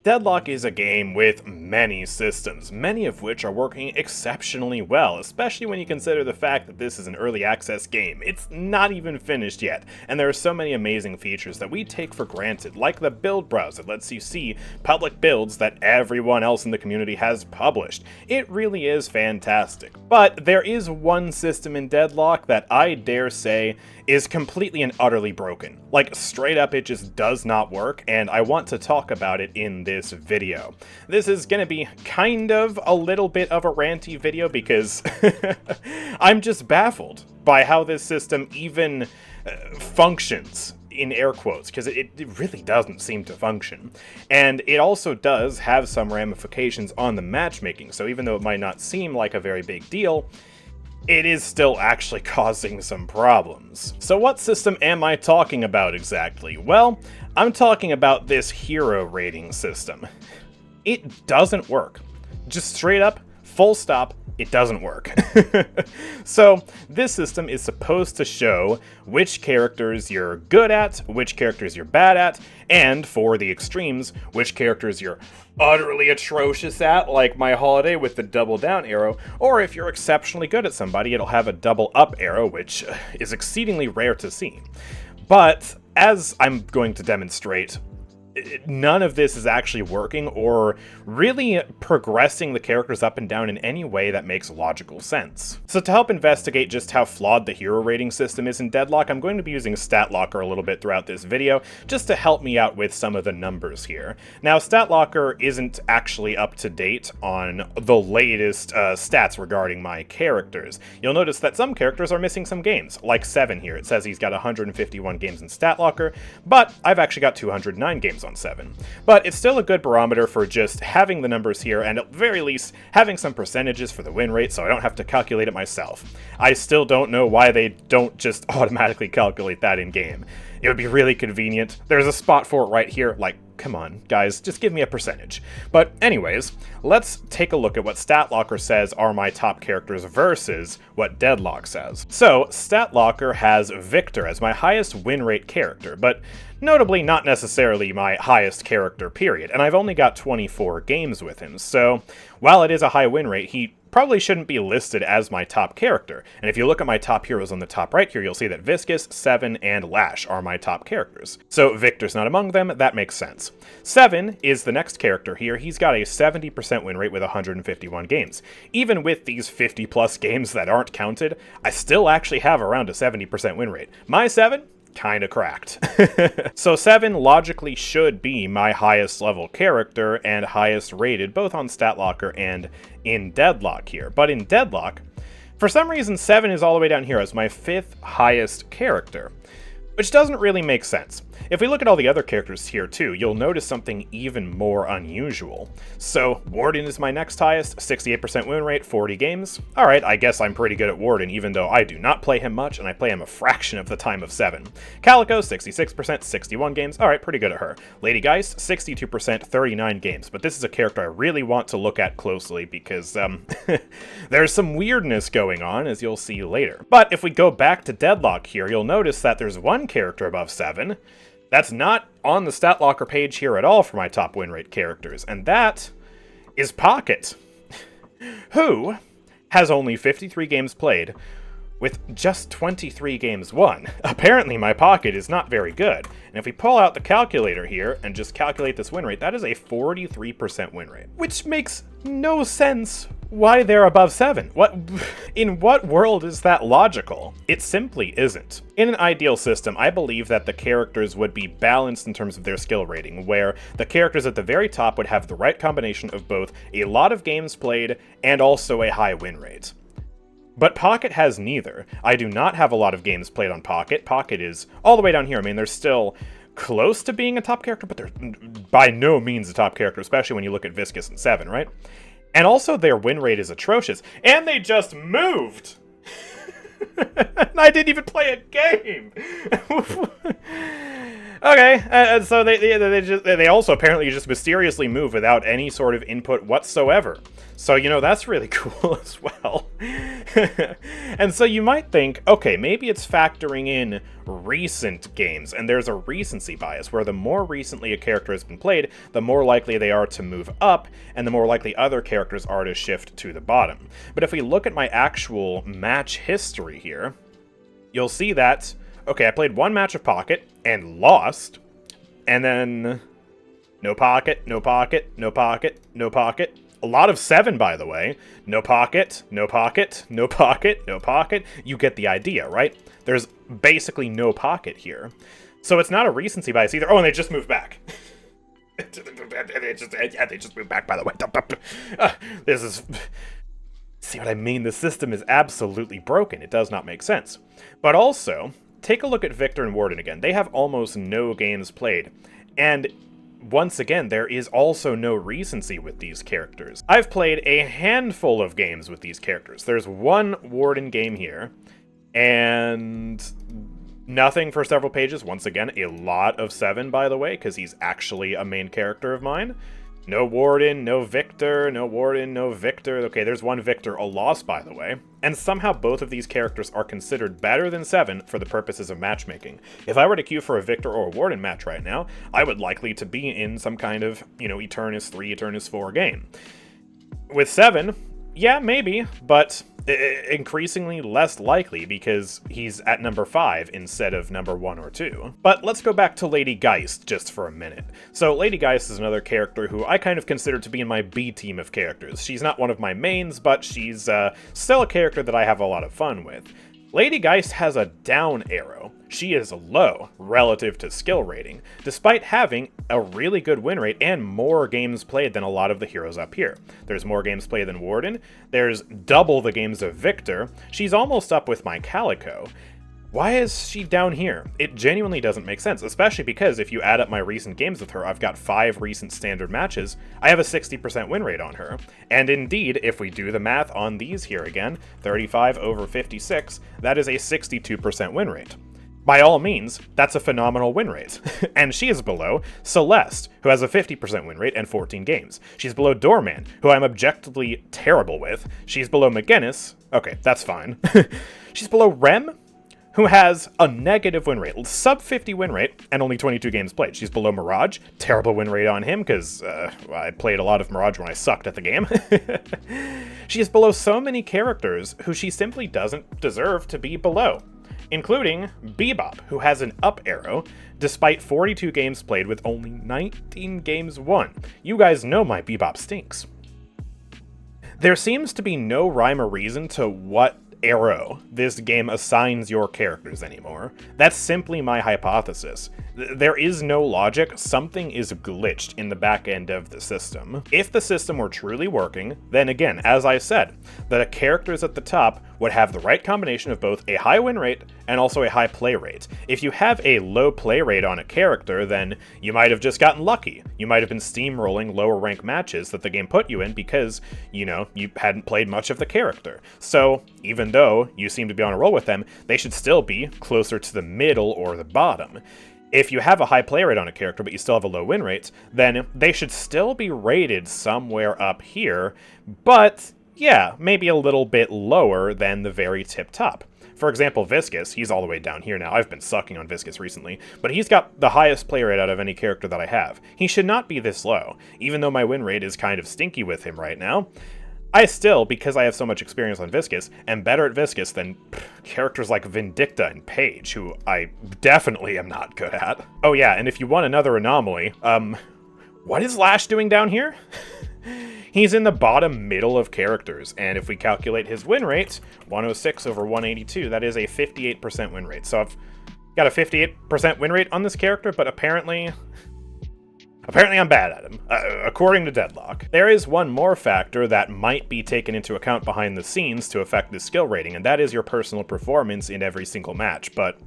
Deadlock is a game with many systems, many of which are working exceptionally well, especially when you consider the fact that this is an early access game. It's not even finished yet, and there are so many amazing features that we take for granted, like the build browser that lets you see public builds that everyone else in the community has published. It really is fantastic. But there is one system in Deadlock that I dare say is completely and utterly broken. Like, straight up, it just does not work, and I want to talk about it in this video. This is gonna be kind of a little bit of a ranty video because I'm just baffled by how this system even functions, in air quotes, because it really doesn't seem to function. And it also does have some ramifications on the matchmaking, so even though it might not seem like a very big deal, it is still actually causing some problems. So what system am I talking about exactly? Well, I'm talking about this hero rating system. It doesn't work. Just straight up, full stop, it doesn't work. So this system is supposed to show which characters you're good at, which characters you're bad at, and for the extremes, which characters you're utterly atrocious at, like my holiday with the double down arrow, or if you're exceptionally good at somebody, it'll have a double up arrow, which is exceedingly rare to see. But as I'm going to demonstrate, none of this is actually working or really progressing the characters up and down in any way that makes logical sense. So to help investigate just how flawed the hero rating system is in Deadlock, I'm going to be using StatLocker a little bit throughout this video, just to help me out with some of the numbers here. Now, StatLocker isn't actually up to date on the latest stats regarding my characters. You'll notice that some characters are missing some games, like Seven here. It says he's got 151 games in StatLocker, but I've actually got 209 games on Seven. But it's still a good barometer for just having the numbers here, and at the very least, having some percentages for the win rate so I don't have to calculate it myself. I still don't know why they don't just automatically calculate that in-game. It would be really convenient. There's a spot for it right here. Like, come on, guys, just give me a percentage. But anyways, let's take a look at what StatLocker says are my top characters versus what Deadlock says. So, StatLocker has Victor as my highest win rate character, but notably not necessarily my highest character, period. And I've only got 24 games with him, so while it is a high win rate, he probably shouldn't be listed as my top character. And if you look at my top heroes on the top right here, you'll see that Viscous, Seven, and Lash are my top characters. So Victor's not among them, that makes sense. Seven is the next character here. He's got a 70% win rate with 151 games. Even with these 50 plus games that aren't counted, I still actually have around a 70% win rate. My Seven? Kinda cracked. So Seven logically should be my highest level character and highest rated, both on StatLocker and in Deadlock here. But in Deadlock, for some reason Seven is all the way down here as my 5th highest character, which doesn't really make sense. If we look at all the other characters here too, you'll notice something even more unusual. So Warden is my next highest, 68% win rate, 40 games. Alright, I guess I'm pretty good at Warden, even though I do not play him much, and I play him a fraction of the time of Seven. Calico, 66%, 61 games. Alright, pretty good at her. Lady Geist, 62%, 39 games. But this is a character I really want to look at closely because, there's some weirdness going on, as you'll see later. But if we go back to Deadlock here, you'll notice that there's one character above Seven that's not on the StatLocker page here at all for my top win rate characters, and that is Pocket, who has only 53 games played with just 23 games won. Apparently my Pocket is not very good, and if we pull out the calculator here and just calculate this win rate, that is a 43% win rate, which makes no sense why they're above Seven. In what world is that logical? It simply isn't. In an ideal system, I believe that the characters would be balanced in terms of their skill rating, where the characters at the very top would have the right combination of both a lot of games played and also a high win rate. But Pocket has neither. I do not have a lot of games played on Pocket. Pocket is all the way down here. I mean, they're still close to being a top character, but they're by no means a top character, especially when you look at Viscous and Seven, right? And also their win rate is atrocious. And they just moved! I didn't even play a game! Okay, and so they also apparently just mysteriously move without any sort of input whatsoever. So, you know, that's really cool as well. And so you might think, okay, maybe it's factoring in recent games, and there's a recency bias, where the more recently a character has been played, the more likely they are to move up, and the more likely other characters are to shift to the bottom. But if we look at my actual match history here, you'll see that, okay, I played one match of Pocket and lost, and then no Pocket, no Pocket, no Pocket, no Pocket. A lot of 7, by the way. No Pocket, no Pocket, no Pocket, no Pocket. You get the idea, right? There's basically no Pocket here. So it's not a recency bias either. Oh, and they just moved back. They just moved back, by the way. This is... See what I mean? The system is absolutely broken. It does not make sense. But also, take a look at Victor and Warden again. They have almost no games played. And once again, there is also no recency with these characters. I've played a handful of games with these characters. There's one Warden game here, and nothing for several pages. Once again, a lot of 7, by the way, because he's actually a main character of mine. No Warden, no Victor, no Warden, no Victor. Okay, there's one Victor, a loss, by the way. And somehow both of these characters are considered better than 7 for the purposes of matchmaking. If I were to queue for a Victor or a Warden match right now, I would likely to be in some kind of, you know, Eternus 3, Eternus 4 game. With 7, yeah, maybe, but increasingly less likely because he's at number 5 instead of number 1 or 2. But let's go back to Lady Geist just for a minute. So Lady Geist is another character who I kind of consider to be in my B team of characters. She's not one of my mains, but she's still a character that I have a lot of fun with. Lady Geist has a down arrow. She is low relative to skill rating, despite having a really good win rate and more games played than a lot of the heroes up here. There's more games played than Warden, there's double the games of Victor, she's almost up with my Calico. Why is she down here? It genuinely doesn't make sense, especially because if you add up my recent games with her, I've got 5 recent standard matches, I have a 60% win rate on her. And indeed, if we do the math on these here again, 35 over 56, that is a 62% win rate. By all means, that's a phenomenal win rate. And she is below Celeste, who has a 50% win rate and 14 games. She's below Doorman, who I'm objectively terrible with. She's below McGinnis. Okay, that's fine. She's below Rem, who has a negative win rate, sub 50 win rate, and only 22 games played. She's below Mirage, terrible win rate on him, because I played a lot of Mirage when I sucked at the game. She is below so many characters who she simply doesn't deserve to be below, including Bebop, who has an up arrow, despite 42 games played with only 19 games won. You guys know my Bebop stinks. There seems to be no rhyme or reason to what arrow this game assigns your characters anymore. That's simply my hypothesis. There is no logic. Something is glitched in the back end of the system. If the system were truly working, then again, as I said, the characters at the top would have the right combination of both a high win rate and also a high play rate. If you have a low play rate on a character, then you might have just gotten lucky. You might have been steamrolling lower rank matches that the game put you in because, you know, you hadn't played much of the character. So, even though you seem to be on a roll with them, they should still be closer to the middle or the bottom. If you have a high play rate on a character but you still have a low win rate, then they should still be rated somewhere up here, but yeah, maybe a little bit lower than the very tip top. For example, Viscous, he's all the way down here now. I've been sucking on Viscous recently, but he's got the highest play rate out of any character that I have. He should not be this low, even though my win rate is kind of stinky with him right now. I still, because I have so much experience on Viscous, am better at Viscous than characters like Vindicta and Paige, who I definitely am not good at. Oh yeah, and if you want another anomaly, what is Lash doing down here? He's in the bottom middle of characters, and if we calculate his win rate, 106 over 182, that is a 58% win rate. So I've got a 58% win rate on this character, but apparently I'm bad at him, according to Deadlock. There is one more factor that might be taken into account behind the scenes to affect the skill rating, and that is your personal performance in every single match, but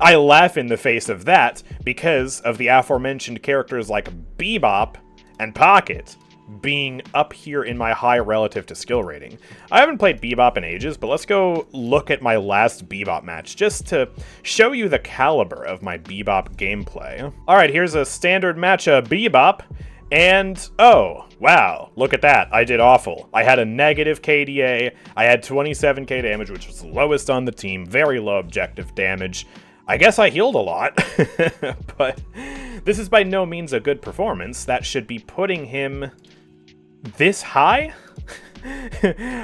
I laugh in the face of that because of the aforementioned characters like Bebop and Pocket. being up here in my high relative to skill rating. I haven't played Bebop in ages, but let's go look at my last Bebop match just to show you the caliber of my Bebop gameplay. Alright, here's a standard match of Bebop, and oh, wow, look at that, I did awful. I had a negative KDA, I had 27k damage, which was the lowest on the team, very low objective damage. I guess I healed a lot, but this is by no means a good performance. That should be putting him this high?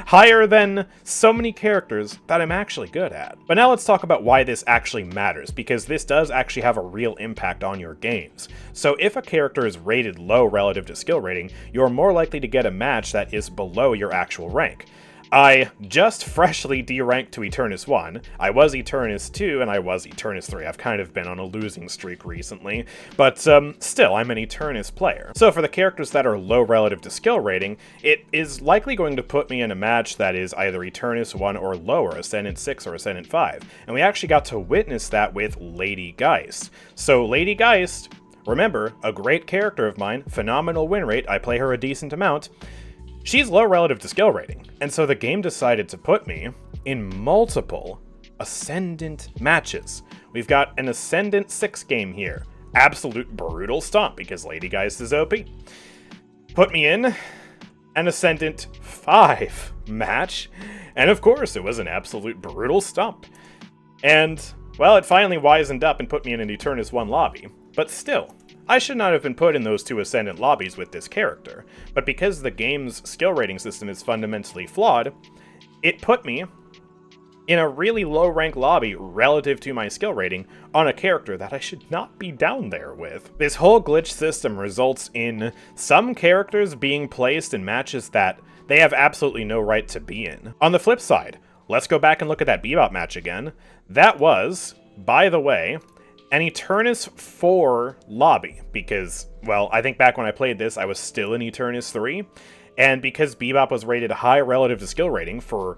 Higher than so many characters that I'm actually good at. But now let's talk about why this actually matters, because this does actually have a real impact on your games. So if a character is rated low relative to skill rating, you're more likely to get a match that is below your actual rank. I just freshly deranked to Eternus 1, I was Eternus 2, and I was Eternus 3. I've kind of been on a losing streak recently, but still, I'm an Eternus player. So for the characters that are low relative to skill rating, it is likely going to put me in a match that is either Eternus 1 or lower, Ascendant 6 or Ascendant 5. And we actually got to witness that with Lady Geist. So Lady Geist, remember, a great character of mine, phenomenal win rate, I play her a decent amount. She's low relative to skill rating, and so the game decided to put me in multiple Ascendant matches. We've got an Ascendant 6 game here. Absolute brutal stomp, because Lady Geist is OP. Put me in an Ascendant 5 match, and of course it was an absolute brutal stomp. And, well, it finally wisened up and put me in an Eternus 1 lobby, but still, I should not have been put in those two Ascendant lobbies with this character, but because the game's skill rating system is fundamentally flawed, it put me in a really low rank lobby relative to my skill rating on a character that I should not be down there with. This whole glitch system results in some characters being placed in matches that they have absolutely no right to be in. On the flip side, let's go back and look at that Bebop match again. That was, by the way, an Eternus 4 lobby, because, well, I think back when I played this, I was still in Eternus 3, and because Bebop was rated high relative to skill rating for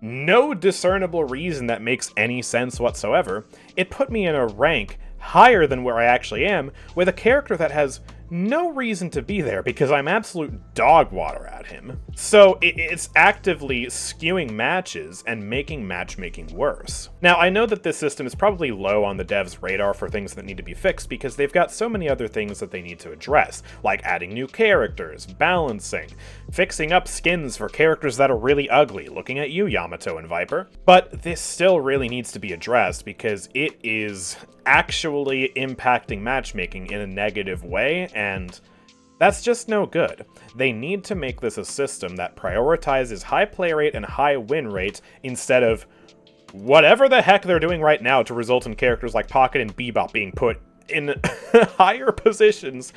no discernible reason that makes any sense whatsoever, it put me in a rank higher than where I actually am, with a character that has no reason to be there because I'm absolute dog water at him. So it's actively skewing matches and making matchmaking worse. Now, I know that this system is probably low on the devs' radar for things that need to be fixed because they've got so many other things that they need to address, like adding new characters, balancing, fixing up skins for characters that are really ugly, looking at you, Yamato and Viper. But this still really needs to be addressed because it is actually impacting matchmaking in a negative way, and that's just no good. They need to make this a system that prioritizes high play rate and high win rate instead of whatever the heck they're doing right now to result in characters like Pocket and Bebop being put in higher positions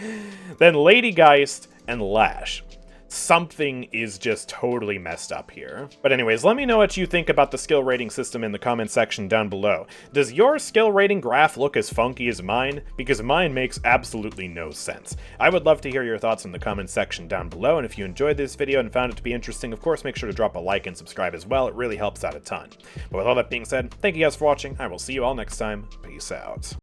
than Lady Geist and Lash. Something is just totally messed up here. But anyways, let me know what you think about the skill rating system in the comment section down below. Does your skill rating graph look as funky as mine? Because mine makes absolutely no sense. I would love to hear your thoughts in the comment section down below, and if you enjoyed this video and found it to be interesting, of course make sure to drop a like and subscribe as well. It really helps out a ton. But with all that being said, thank you guys for watching. I will see you all next time. Peace out.